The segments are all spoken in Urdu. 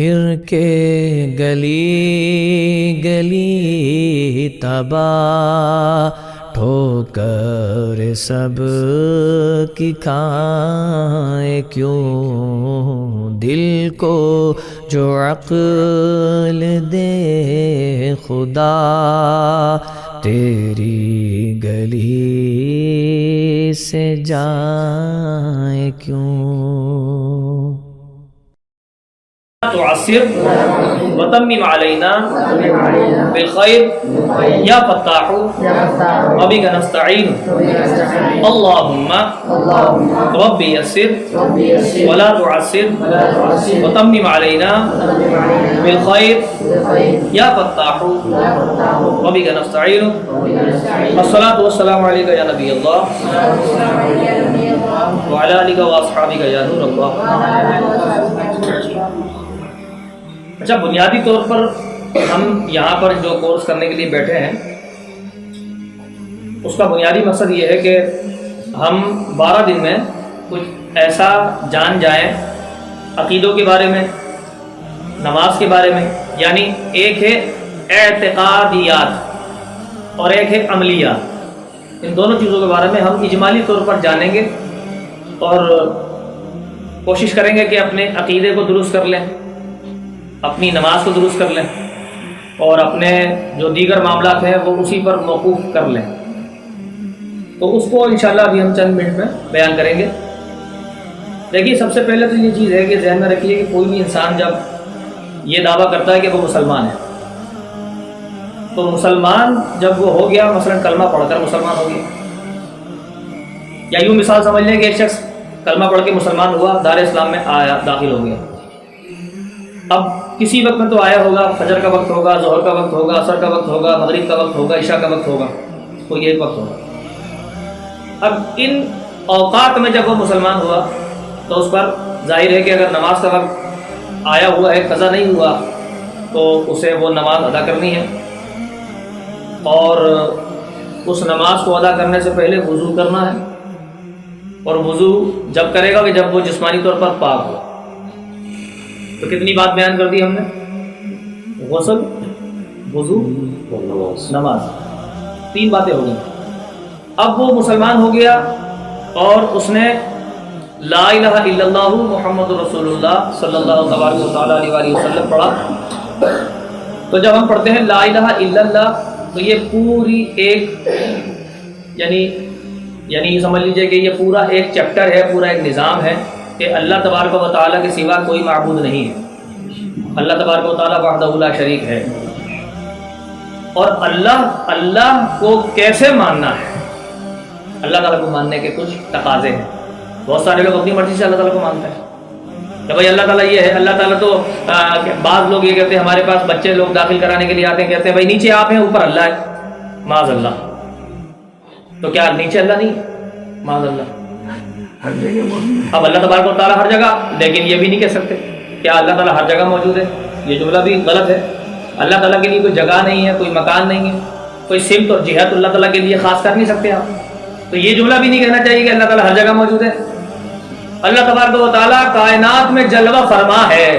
پھر کے گلی گلی تباہ ٹھوکر سب کی کھائے کیوں، دل کو جو عقل دے خدا تیری گلی سے جائے کیوں۔ تعسر وتمم علینا بالخیر یا فتاح وبک نستعین اللہم رب یسر ولا تعسر وتمم علینا بالخیر یا فتاح وبک نستعین الصلاۃ والسلام علیک یا نبی اللہ وعلی آلک واصحابک یا نور اللہ۔ اچھا، بنیادی طور پر ہم یہاں پر جو کورس کرنے کے لیے بیٹھے ہیں اس کا بنیادی مقصد یہ ہے کہ ہم 12 دن میں کچھ ایسا جان جائیں عقیدوں کے بارے میں، نماز کے بارے میں، یعنی ایک ہے اعتقادیات اور ایک ہے عملیات، ان دونوں چیزوں کے بارے میں ہم اجمالی طور پر جانیں گے اور کوشش کریں گے کہ اپنے عقیدے کو درست کر لیں، اپنی نماز کو درست کر لیں اور اپنے جو دیگر معاملات ہیں وہ اسی پر موقوف کر لیں۔ تو اس کو انشاءاللہ ابھی ہم چند منٹ میں بیان کریں گے۔ دیکھیے، سب سے پہلے تو یہ چیز ہے کہ ذہن میں رکھیے کہ کوئی بھی انسان جب یہ دعویٰ کرتا ہے کہ وہ مسلمان ہے، تو مسلمان جب وہ ہو گیا، مثلا کلمہ پڑھ کر مسلمان ہو گیا، یا یوں مثال سمجھ لیں کہ ایک شخص کلمہ پڑھ کے مسلمان ہوا، دار اسلام میں آیا، داخل ہو گیا۔ اب کسی وقت میں تو آیا ہوگا، فجر کا وقت ہوگا، ظہر کا وقت ہوگا، عصر کا وقت ہوگا، مغرب کا وقت ہوگا، عشاء کا وقت ہوگا، کوئی ایک وقت ہوگا۔ اب ان اوقات میں جب وہ مسلمان ہوا تو اس پر ظاہر ہے کہ اگر نماز کا وقت آیا ہوا ہے، قضا نہیں ہوا، تو اسے وہ نماز ادا کرنی ہے، اور اس نماز کو ادا کرنے سے پہلے وضو کرنا ہے، اور وضو جب کرے گا کہ جب وہ جسمانی طور پر پاک ہو۔ تو کتنی بات بیان کر دی ہم نے؟ غسل، وضو، نماز، 3 باتیں ہو گئی۔ اب وہ مسلمان ہو گیا اور اس نے لا الہ الا اللہ محمد رسول اللہ صلی اللہ علیہ وسلم پڑھا۔ تو جب ہم پڑھتے ہیں لا الہ الا اللہ تو یہ پوری ایک یعنی سمجھ لیجئے کہ یہ پورا ایک چیپٹر ہے، پورا ایک نظام ہے کہ اللہ تبارک و تعالیٰ کے سوا کوئی معبود نہیں ہے، اللہ تبارک و تعالیٰ وحدہ لا شریک ہے۔ اور اللہ کو کیسے ماننا ہے، اللہ تعالیٰ کو ماننے کے کچھ تقاضے ہیں۔ بہت سارے لوگ اپنی مرضی سے اللہ تعالیٰ کو مانتے ہیں کہ بھائی اللہ تعالیٰ یہ ہے، اللہ تعالیٰ تو بعض لوگ یہ کہتے ہیں، ہمارے پاس بچے لوگ داخل کرانے کے لیے آتے ہیں، کہتے ہیں بھائی نیچے آپ ہیں، اوپر اللہ ہے، معاذ اللہ۔ تو کیا نیچے اللہ نہیں؟ معاذ اللہ۔ اب اللہ تبارک و تعالیٰ ہر جگہ، لیکن یہ بھی نہیں کہہ سکتے کیا اللہ تعالیٰ ہر جگہ موجود ہے، یہ جملہ بھی غلط ہے۔ اللہ تعالیٰ کے لیے کوئی جگہ نہیں ہے، کوئی مکان نہیں ہے، کوئی سمت اور جہت اللہ تعالیٰ کے لیے خاص کر نہیں سکتے آپ۔ تو یہ جملہ بھی نہیں کہنا چاہیے کہ اللہ تعالیٰ ہر جگہ موجود ہے۔ اللہ تبارک و تعالیٰ کائنات میں جلوہ فرما ہے،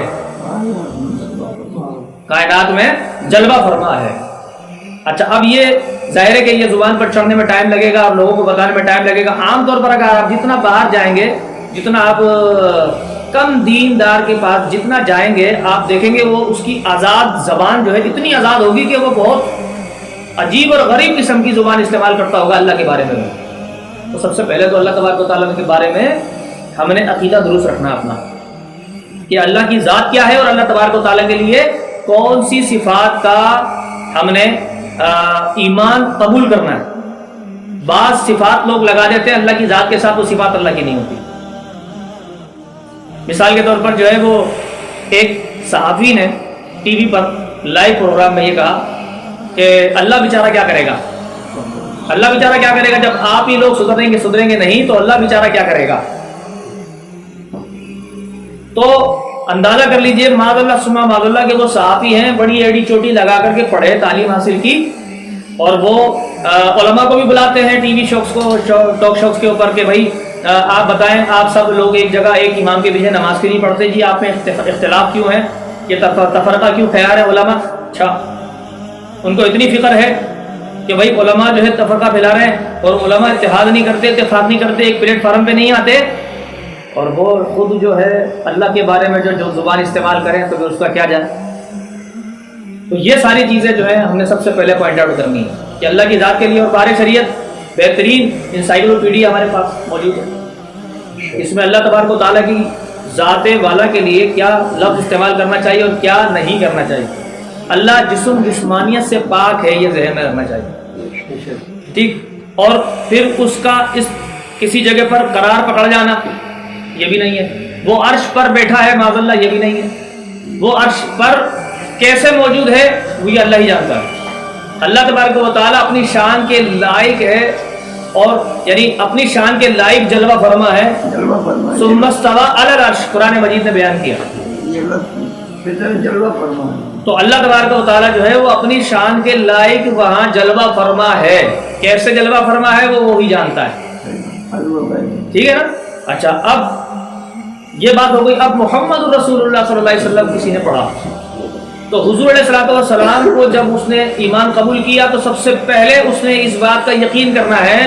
کائنات میں جلوہ فرما ہے۔ اچھا، اب یہ ظاہر ہے کہ یہ زبان پر چڑھنے میں ٹائم لگے گا اور لوگوں کو بتانے میں ٹائم لگے گا۔ عام طور پر اگر آپ جتنا باہر جائیں گے، جتنا آپ کم دیندار کے پاس جتنا جائیں گے، آپ دیکھیں گے وہ اس کی آزاد زبان جو ہے اتنی آزاد ہوگی کہ وہ بہت عجیب اور غریب قسم کی زبان استعمال کرتا ہوگا اللہ کے بارے میں۔ تو سب سے پہلے تو اللہ تبارک و تعالیٰ کے بارے میں ہم نے عقیدہ درست رکھنا اپنا کہ اللہ کی ذات کیا ہے اور اللہ تبارک و تعالیٰ کے لیے کون سی صفات کا ہم نے ایمان قبول کرنا ہے۔ بعض صفات لوگ لگا دیتے ہیں اللہ کی ذات کے ساتھ، وہ صفات اللہ کی نہیں ہوتی۔ مثال کے طور پر جو ہے وہ ایک صحافی نے ٹی وی پر لائیو پروگرام میں یہ کہا کہ اللہ بیچارہ کیا کرے گا، اللہ بیچارہ کیا کرے گا جب آپ ہی لوگ سدھریں گے نہیں تو اللہ بیچارہ کیا کرے گا۔ تو اندازہ کر لیجئے معاذ اللہ ثم معاذ اللہ کہ وہ صحافی ہیں، بڑی ایڑی چوٹی لگا کر کے پڑھے، تعلیم حاصل کی، اور وہ علماء کو بھی بلاتے ہیں ٹی وی شوز کو، ٹاک شوز کے اوپر کہ بھائی آپ بتائیں، آپ سب لوگ ایک جگہ ایک امام کے پیچھے نماز کیوں نہیں پڑھتے جی، آپ میں اختلاف کیوں ہے؟ یہ تفرقہ کیوں خیال ہے علماء؟ اچھا ان کو اتنی فکر ہے کہ بھائی علماء جو ہے تفرقہ پھیلا رہے ہیں اور علماء اتحاد نہیں کرتے، اتفاق نہیں کرتے، ایک پلیٹ فارم پہ نہیں آتے، اور وہ خود جو ہے اللہ کے بارے میں جو زبان استعمال کریں تو پھر اس کا کیا جائے؟ تو یہ ساری چیزیں جو ہے ہم نے سب سے پہلے پوائنٹ آؤٹ کرنی ہے کہ اللہ کی ذات کے لیے اور بار شریعت بہترین انسائکلوپیڈیا ہمارے پاس موجود ہے، اس میں اللہ تبارک و تعالیٰ کی ذات والا کے لیے کیا لفظ استعمال کرنا چاہیے اور کیا نہیں کرنا چاہیے۔ اللہ جسمانیت سے پاک ہے، یہ ذہن میں رکھنا چاہیے، ٹھیک، اور پھر اس کا اس کسی جگہ پر قرار پکڑ جانا یہ بھی نہیں ہے، وہ عرش پر بیٹھا ہے معاذ اللہ یہ بھی نہیں ہے، وہ عرش پر کیسے موجود ہے وہ اللہ ہی جانتا ہے۔ اللہ تبارک و تعالیٰ اپنی شان کے لائق ہے، اور یعنی اپنی شان کے لائق جلوہ فرما ہے، ثم استوى علی العرش قرآن مجید نے بیان کیا، جلوہ فرما، تو اللہ تبارک و تعالیٰ جو ہے وہ اپنی شان کے لائق وہاں جلوہ فرما ہے، کیسے جلوہ فرما ہے وہ وہی جانتا ہے، ٹھیک ہے نا۔ اچھا اب یہ بات ہو گئی، اب محمد رسول اللہ صلی اللہ علیہ وسلم کسی نے پڑھا تو حضور علیہ الصلوۃ والسلام کو جب اس نے ایمان قبول کیا تو سب سے پہلے اس نے اس بات کا یقین کرنا ہے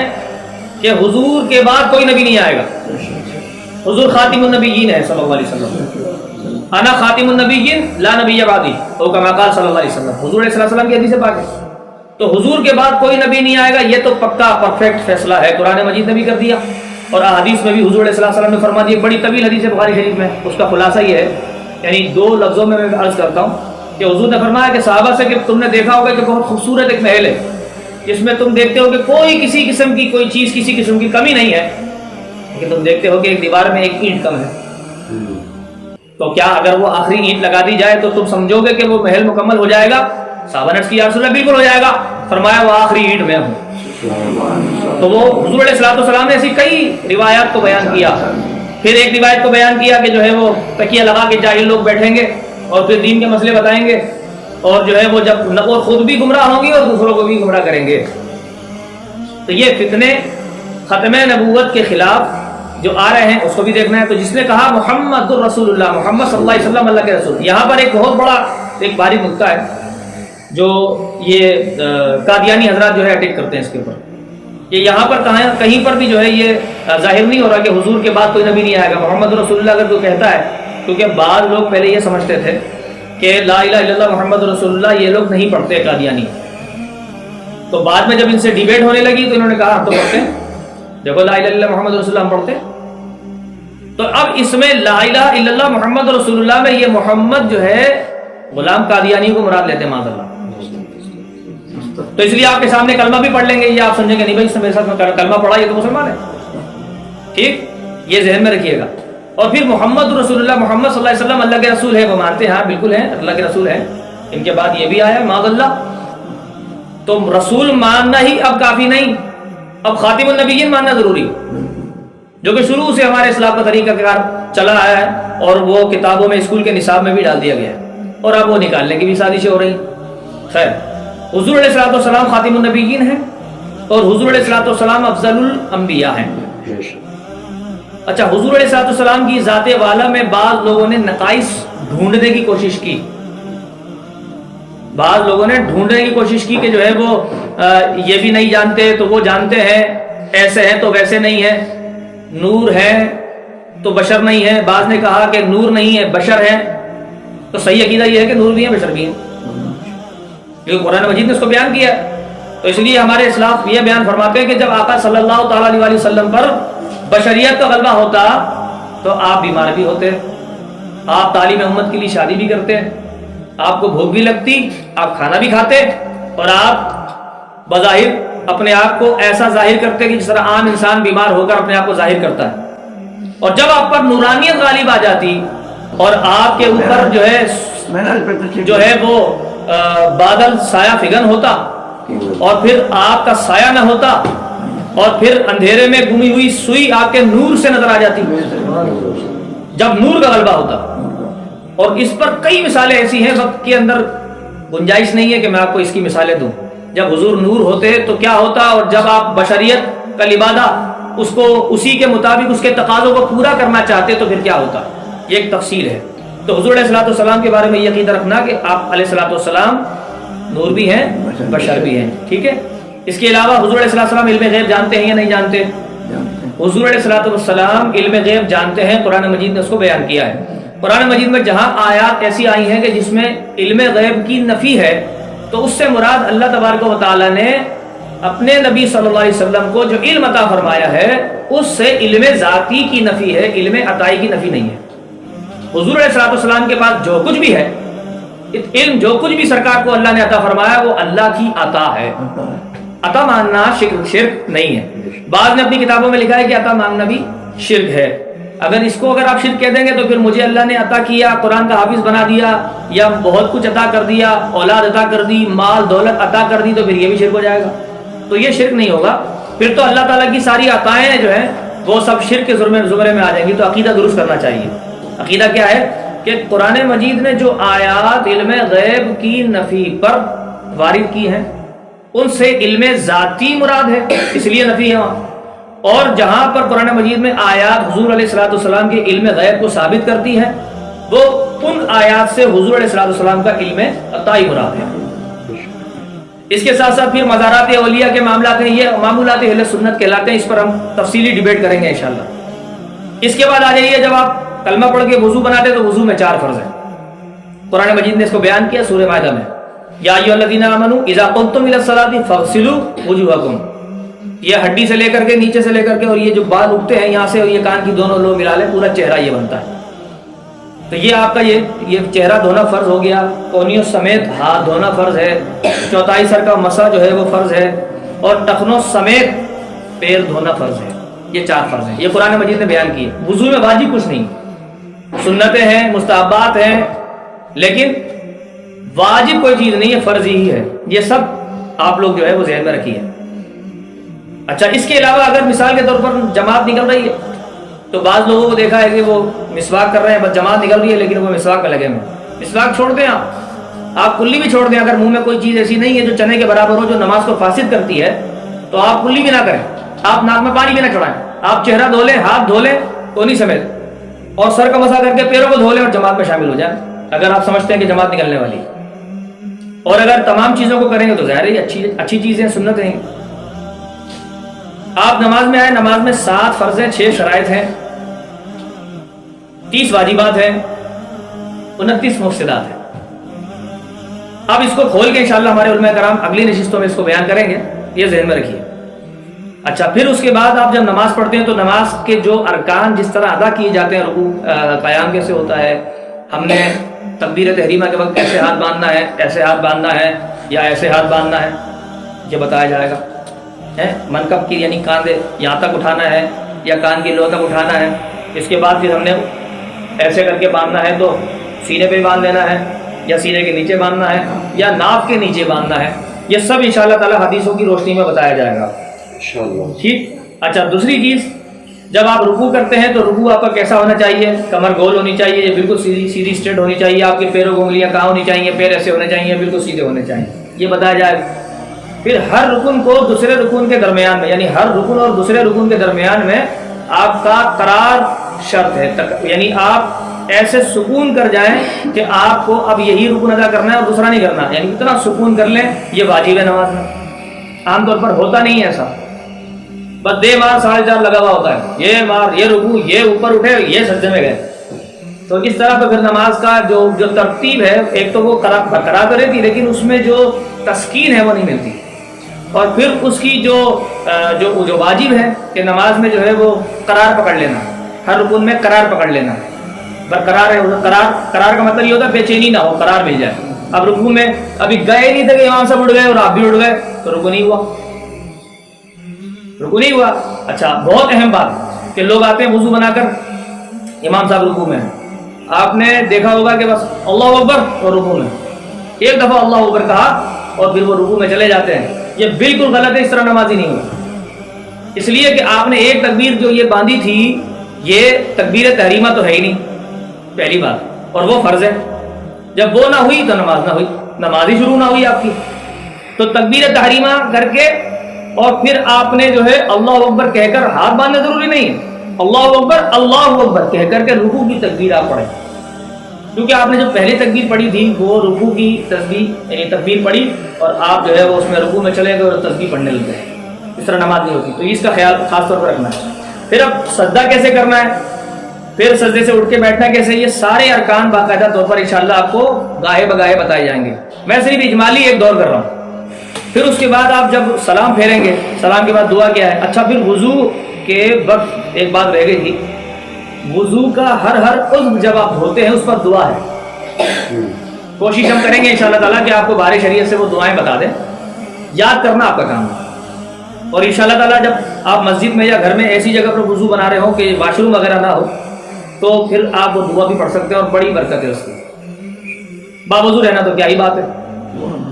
کہ حضور کے بعد کوئی نبی نہیں آئے گا، حضور خاتم النبیین ہے صلی اللہ علیہ وسلم، انا خاتم النبیین لا نبی بعدی، تو کما قال صلی اللہ علیہ وسلم، حضور علیہ السلام کی حدیث پاک ہے، تو حضور کے بعد کوئی نبی نہیں آئے گا، یہ تو پکا پرفیکٹ فیصلہ ہے، قرآن مجید نے بھی کر دیا اور احادیث میں بھی حضور علیہ السلام نے فرما دیا، بڑی طویل حدیث ہے بخاری شریف میں، اس کا خلاصہ یہ ہے، یعنی دو لفظوں میں عرض کرتا ہوں کہ حضور نے فرمایا کہ صحابہ سے کہ تم نے دیکھا ہوگا کہ بہت خوبصورت ایک محل ہے جس میں تم دیکھتے ہو کہ کوئی کسی قسم کی کوئی چیز کسی قسم کی کمی نہیں ہے، لیکن تم دیکھتے ہو کہ ایک دیوار میں ایک اینٹ کم ہے، تو کیا اگر وہ آخری اینٹ لگا دی جائے تو تم سمجھو گے کہ وہ محل مکمل ہو جائے گا؟ صحابہ نے عرض کیا یا رسول اللہ بالکل ہو جائے گا، فرمایا وہ آخری اینٹ میں ہوں۔ تو وہ حضور علیہ السلام نے ایسی کئی روایات کو بیان کیا، پھر ایک روایت کو بیان کیا کہ جو ہے وہ تکیہ لگا کے جاہل لوگ بیٹھیں گے اور پھر دین کے مسئلے بتائیں گے، اور جو ہے وہ جب اور خود بھی گمراہ ہوں گے اور دوسروں کو بھی گمراہ کریں گے۔ تو یہ فتنے ختم نبوت کے خلاف جو آ رہے ہیں اس کو بھی دیکھنا ہے۔ تو جس نے کہا محمد الرسول اللہ، محمد صلی اللہ علیہ وسلم اللہ کے رسول، یہاں پر ایک بہت بڑا ایک بھاری نکتہ ہے جو یہ قادیانی حضرات جو ہے اٹیک کرتے ہیں اس کے اوپر، کہ یہاں پر کہیں پر بھی جو ہے یہ ظاہر نہیں ہو رہا کہ حضور کے بعد کوئی نبی نہیں آئے گا، محمد رسول اللہ اگر تو کہتا ہے، کیونکہ بعض لوگ پہلے یہ سمجھتے تھے کہ لا الہ الا اللہ محمد رسول اللہ یہ لوگ نہیں پڑھتے قادیانی، تو بعد میں جب ان سے ڈیبیٹ ہونے لگی تو انہوں نے کہا ہم تو پڑھتے ہیں، دیکھو لا الہ الا اللہ محمد رسول اللہ ہم پڑھتے ہیں۔ تو اب اس میں لا الہ الا اللہ محمد رسول اللہ میں یہ محمد جو ہے غلام قادیانی کو مراد لیتے ہیں معاذ اللہ، تو اس لیے آپ کے سامنے کلمہ بھی پڑھ لیں گے، یہ آپ سمجھیں گے نہیں بھائی اس نے میرے ساتھ میں کلمہ پڑھا یہ تو مسلمان ہے، ٹھیک، یہ ذہن میں رکھیے گا۔ اور پھر محمد رسول اللہ، محمد صلی اللہ علیہ وسلم اللہ کے رسول ہے، وہ مانتے ہیں، ہاں بالکل ہیں اللہ کے رسول ہیں، ان کے بعد یہ بھی آیا معاذ اللہ۔ تو رسول ماننا ہی اب کافی نہیں، اب خاتم النبیین ماننا ضروری، جو کہ شروع سے ہمارے اسلام کا طریقہ کار چلا آیا ہے اور وہ کتابوں میں اسکول کے نصاب میں بھی ڈال دیا گیا ہے، اور اب وہ نکالنے کی بھی سازشیں ہو رہی ہیں۔ خیر، حضور علیہ السلام خاتم النبیین ہیں اور حضور علیہ السلام افضل الانبیاء ہیں۔ اچھا، حضور علیہ السلام کی ذات والا میں بعض لوگوں نے نقائص ڈھونڈنے کی کوشش کی، بعض لوگوں نے ڈھونڈنے کی کوشش کی کہ جو ہے وہ یہ بھی نہیں جانتے تو وہ جانتے ہیں، ایسے ہیں تو ویسے نہیں ہے، نور ہے تو بشر نہیں ہے، بعض نے کہا کہ نور نہیں ہے بشر ہے، تو صحیح عقیدہ یہ ہے کہ نور بھی ہے بشر بھی ہے، کیونکہ قرآن مجید نے اس کو بیان کیا ہے۔ تو اس لیے ہمارے اسلاف یہ بیان فرماتے ہیں کہ جب آقا صلی اللہ تعالیٰ علیہ وسلم پر بشریت کا غلبہ ہوتا تو آپ بیمار بھی ہوتے، آپ تعلیم امت کے لیے شادی بھی کرتے، آپ کو بھوک بھی لگتی، آپ کھانا بھی کھاتے، اور آپ بظاہر اپنے آپ کو ایسا ظاہر کرتے کہ جس طرح عام انسان بیمار ہو کر اپنے آپ کو ظاہر کرتا ہے۔ اور جب آپ پر نورانیت غالب آ جاتی اور آپ کے اوپر جو ہے وہ بادل سایہ فگن ہوتا اور پھر آپ کا سایہ نہ ہوتا اور پھر اندھیرے میں گمی ہوئی سوئی آپ کے نور سے نظر آ جاتی، جب نور کا غلبہ ہوتا۔ اور اس پر کئی مثالیں ایسی ہیں، وقت کے اندر گنجائش نہیں ہے کہ میں آپ کو اس کی مثالیں دوں۔ جب حضور نور ہوتے تو کیا ہوتا، اور جب آپ بشریت کا لبادہ اس کو اسی کے مطابق اس کے تقاضوں کو پورا کرنا چاہتے تو پھر کیا ہوتا، یہ ایک تفصیل ہے۔ تو حضور علیہ الصلوۃ والسلام کے بارے میں یہ عقیدہ رکھنا کہ آپ علیہ الصلوۃ والسلام نور بھی ہیں بشر بھی ہیں، ٹھیک ہے۔ اس کے علاوہ حضور علیہ الصلوۃ والسلام علم غیب جانتے ہیں یا نہیں جانتے؟ حضور علیہ الصلوۃ والسلام علم غیب جانتے ہیں، قرآن مجید نے اس کو بیان کیا ہے۔ قرآن مجید میں جہاں آیات ایسی آئی ہیں کہ جس میں علم غیب کی نفی ہے، تو اس سے مراد اللہ تبارک و تعالیٰ نے اپنے نبی صلی اللہ علیہ وسلم کو جو علم عطا فرمایا ہے اس سے علم ذاتی کی نفی ہے، علم عطائی کی نفی نہیں ہے۔ حضور علیہ الصلوۃ والسلام کے پاس جو کچھ بھی ہے، علم جو کچھ بھی سرکار کو اللہ نے عطا فرمایا وہ اللہ کی عطا ہے۔ عطا مانگنا شرک نہیں ہے۔ بعض نے اپنی کتابوں میں لکھا ہے کہ عطا مانگنا بھی شرک ہے۔ اگر آپ شرک کہہ دیں گے تو پھر مجھے اللہ نے عطا کیا، قرآن کا حافظ بنا دیا، یا بہت کچھ عطا کر دیا، اولاد عطا کر دی، مال دولت عطا کر دی، تو پھر یہ بھی شرک ہو جائے گا۔ تو یہ شرک نہیں ہوگا، پھر تو اللہ تعالیٰ کی ساری عطائیں جو ہیں وہ سب شرک کے زمرے میں آ جائیں گی۔ تو عقیدہ درست کرنا چاہیے۔ عقیدہ کیا ہے کہ قرآن مجید نے جو آیات علم غیب کی نفی پر وارد کی ہیں ان سے علم ذاتی مراد ہے، اس لیے نفی ہے وہاں۔ اور جہاں پر قرآن مجید میں آیات حضور علیہ الصلوۃ والسلام کے علم غیب کو ثابت کرتی ہیں، وہ ان آیات سے حضور علیہ الصلوۃ والسلام کا علم عطائی مراد ہے۔ اس کے ساتھ ساتھ پھر مزارات اولیاء کے معاملات ہیں، یہ معمولات اہل سنت کہلاتے ہیں، اس پر ہم تفصیلی ڈیبیٹ کریں گے انشاءاللہ۔ اس کے بعد آ جائیے، جب آپ کلمہ پڑھ کے وضو بناتے تو وضو میں 4 فرض ہیں۔ قرآن مجید نے اس کو بیان کیا سورہ مائدہ میں، یا ایھا الذین آمنوا اذا قمتم الی الصلاۃ فاغسلوا وجوہکم۔ یہ ہڈی سے لے کر کے نیچے سے لے کر کے، اور یہ جو بال اٹھتے ہیں یہاں سے اور یہ کان کی دونوں لو ملا لیں، پورا چہرہ یہ بنتا ہے۔ تو یہ آپ کا یہ چہرہ دھونا فرض ہو گیا، کونیوں سمیت ہاتھ دھونا فرض ہے، چوتھائی سر کا مسح جو ہے وہ فرض ہے، اور ٹخنوں سمیت پیر دھونا فرض ہے۔ یہ 4 فرض ہیں، یہ قرآن مجید نے بیان کیے۔ وضو میں واجب کچھ نہیں، سنتیں ہیں، مستحبات ہیں، لیکن واجب کوئی چیز نہیں ہے، فرض ہی ہے۔ یہ سب آپ لوگ جو ہے وہ ذہن میں رکھیے۔ اچھا، اس کے علاوہ اگر مثال کے طور پر جماعت نکل رہی ہے تو بعض لوگوں کو دیکھا ہے کہ وہ مسواک کر رہے ہیں، بس جماعت نکل رہی ہے لیکن وہ مسواک میں لگے ہوئے۔ مسواک چھوڑ دیں، آپ کلی بھی چھوڑ دیں۔ اگر منہ میں کوئی چیز ایسی نہیں ہے جو چنے کے برابر ہو، جو نماز کو فاسد کرتی ہے، تو آپ کلی بھی نہ کریں، آپ ناک میں پانی بھی نہ چڑھائیں، آپ چہرہ دھو لیں، ہاتھ دھو لیں کونی سمیت، اور سر کا مسح کر کے پیروں کو دھو لیں اور جماعت میں شامل ہو جائیں اگر آپ سمجھتے ہیں کہ جماعت نکلنے والی۔ اور اگر تمام چیزوں کو کریں گے تو ظاہر ہے اچھی چیزیں سنت ہیں۔ آپ نماز میں آئے، نماز میں 7 فرض ہیں، 6 شرائط ہیں، 30 واجبات ہیں، 29 مفسدات ہیں۔ اب اس کو کھول کے انشاءاللہ ہمارے علماء کرام اگلی نشستوں میں اس کو بیان کریں گے، یہ ذہن میں رکھیے۔ اچھا، پھر اس کے بعد آپ جب نماز پڑھتے ہیں تو نماز کے جو ارکان جس طرح ادا کیے جاتے ہیں، رکوع قیام کیسے ہوتا ہے، ہم نے تکبیر تحریمہ کے وقت ایسے ہاتھ باندھنا ہے، ایسے ہاتھ باندھنا ہے، یا ایسے ہاتھ باندھنا ہے، یہ بتایا جائے گا۔ منکب کی یعنی کاندھے یہاں تک اٹھانا ہے یا کان کی لو تک اٹھانا ہے۔ اس کے بعد پھر ہم نے ایسے کر کے باندھنا ہے تو سینے پہ باندھ لینا ہے، یا سینے کے نیچے باندھنا ہے، یا ناف کے نیچے باندھنا ہے۔ یہ سب انشاءاللہ تعالی حدیثوں کی روشنی میں بتایا جائے گا، ٹھیک۔ اچھا، دوسری چیز، جب آپ رکوع کرتے ہیں تو رکوع آپ کا کیسا ہونا چاہیے؟ کمر گول ہونی چاہیے، یہ بالکل سیدھی اسٹریٹ ہونی چاہیے، آپ کے پیروں کو انگلیاں کہاں ہونی چاہیے، پیر ایسے ہونے چاہیے، بالکل سیدھے ہونے چاہیے، یہ بتایا جائے گا۔ پھر ہر رکن کو دوسرے رکن کے درمیان میں، یعنی ہر رکن اور دوسرے رکن کے درمیان میں آپ کا قرار شرط ہے، یعنی آپ ایسے سکون کر جائیں کہ آپ کو اب یہی رکن ادا کرنا ہے اور دوسرا نہیں کرنا، یعنی اتنا سکون کر لیں، یہ واجب ہے نماز میں۔ عام طور پر ہوتا نہیں ہے ایسا، بس دے مار 4.5 لگا ہوا ہوتا ہے، یہ مار، یہ رکوع، یہ اوپر اٹھے، یہ سجدے میں گئے۔ تو اس طرح تو پھر نماز کا جو ترتیب ہے، ایک تو وہ برقرار تو رہتی، لیکن اس میں جو تسکین ہے وہ نہیں ملتی۔ اور پھر اس کی جو واجب ہے کہ نماز میں جو ہے وہ قرار پکڑ لینا، ہر رکن میں قرار پکڑ لینا، برقرار ہے۔ قرار کا مطلب یہ ہوتا ہے بے چینی نہ ہو، قرار مل جائے۔ اب رکوع میں ابھی گئے نہیں تھے کہ امام صاحب اٹھ گئے اور آپ بھی اٹھ گئے تو رکوع نہیں ہوا، رکوع نہیں ہوا۔ اچھا، بہت اہم بات کہ لوگ آتے ہیں وضو بنا کر، امام صاحب رکوع میں، آپ نے دیکھا ہوگا کہ بس اللہ اکبر اور رکوع میں ایک دفعہ اللہ اکبر کہا اور پھر وہ رکوع میں چلے جاتے ہیں، یہ بالکل غلط ہے، اس طرح نمازی نہیں ہوگا۔ اس لیے کہ آپ نے ایک تکبیر جو یہ باندھی تھی، یہ تکبیر تحریمہ تو ہے ہی نہیں، پہلی بات، اور وہ فرض ہے۔ جب وہ نہ ہوئی تو نماز نہ ہوئی، نماز ہی شروع نہ ہوئی آپ کی۔ تو تکبیر تحریمہ کر کے اور پھر آپ نے جو ہے اللہ اکبر کہہ کر ہاتھ باندھنا ضروری نہیں ہے، اللہ اکبر کہہ کر کے رکوع کی تکبیر آپ پڑھیں، کیونکہ آپ نے جو پہلی تکبیر پڑھی تھی وہ رکوع کی تسبیح یعنی تکبیر پڑھی اور آپ جو ہے وہ اس میں رکوع میں چلے گئے اور تسبیح پڑھنے لگ گئے. اس طرح نماز نہیں ہوتی. تو اس کا خیال خاص طور پر رکھنا ہے. پھر اب سجدہ کیسے کرنا ہے, پھر سجدے سے اٹھ کے بیٹھنا کیسے, یہ سارے ارکان باقاعدہ طور پر انشاءاللہ آپ کو گاہے بگاہے بتائے جائیں گے. میں صرف اجمالی ایک دور کر رہا ہوں. پھر اس کے بعد آپ جب سلام پھیریں گے, سلام کے بعد دعا کیا ہے. اچھا پھر وضو کے وقت ایک بات رہ گئی تھی, وضو کا ہر عضو جب آپ دھوتے ہیں اس پر دعا ہے. کوشش ہم کریں گے انشاءاللہ تعالیٰ کہ آپ کو بارے شریعت سے وہ دعائیں بتا دیں, یاد کرنا آپ کا کام ہے. اور انشاءاللہ تعالیٰ جب آپ مسجد میں یا گھر میں ایسی جگہ پر وضو بنا رہے ہوں کہ واش روم وغیرہ نہ ہو تو پھر آپ وہ دعا بھی پڑھ سکتے ہیں اور بڑی برکت ہے اس کی. باوضو رہنا تو کیا ہی بات ہے.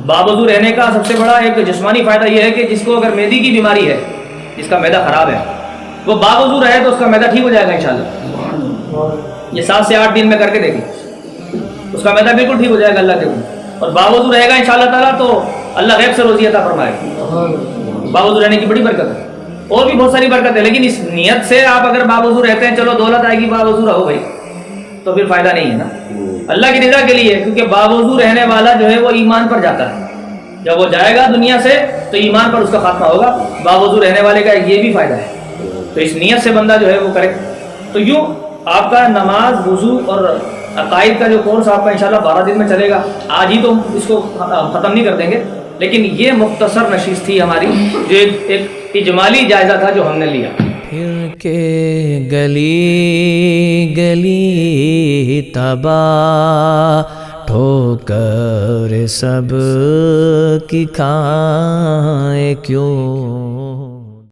باوضو رہنے کا سب سے بڑا ایک جسمانی فائدہ یہ ہے کہ جس کو اگر معدے کی بیماری ہے, جس کا معدہ خراب ہے, وہ باوضو رہے تو اس کا معدہ ٹھیک ہو جائے گا انشاءاللہ. یہ 7 سے 8 دن میں کر کے دیکھیں, اس کا معدہ بالکل ٹھیک ہو جائے گا اللہ کے حکم. اور باوضو رہے گا انشاءاللہ تعالیٰ تو اللہ غیب سے روزی عطا فرمائے. باوضو رہنے کی بڑی برکت ہے, اور بھی بہت ساری برکت ہے, لیکن اس نیت سے آپ اگر باوضو رہتے ہیں چلو دولت آئے گی باوضو رہو بھائی, تو پھر فائدہ نہیں ہے نا. اللہ کی رضا کے لیے, کیونکہ باوضو رہنے والا جو ہے وہ ایمان پر جاتا ہے. جب وہ جائے گا دنیا سے تو ایمان پر اس کا خاتمہ ہوگا. باوضو رہنے والے کا یہ بھی فائدہ ہے. تو اس نیت سے بندہ جو ہے وہ کرے. تو یوں آپ کا نماز, وضو اور عقائد کا جو کورس آپ کا انشاءاللہ 12 دن میں چلے گا. آج ہی تو اس کو ختم نہیں کر دیں گے, لیکن یہ مختصر نشست تھی ہماری, جو ایک اجمالی جائزہ تھا جو ہم نے لیا. پھر کے گلی گلی تباہ ٹھوکر سب کی کھائے کیوں.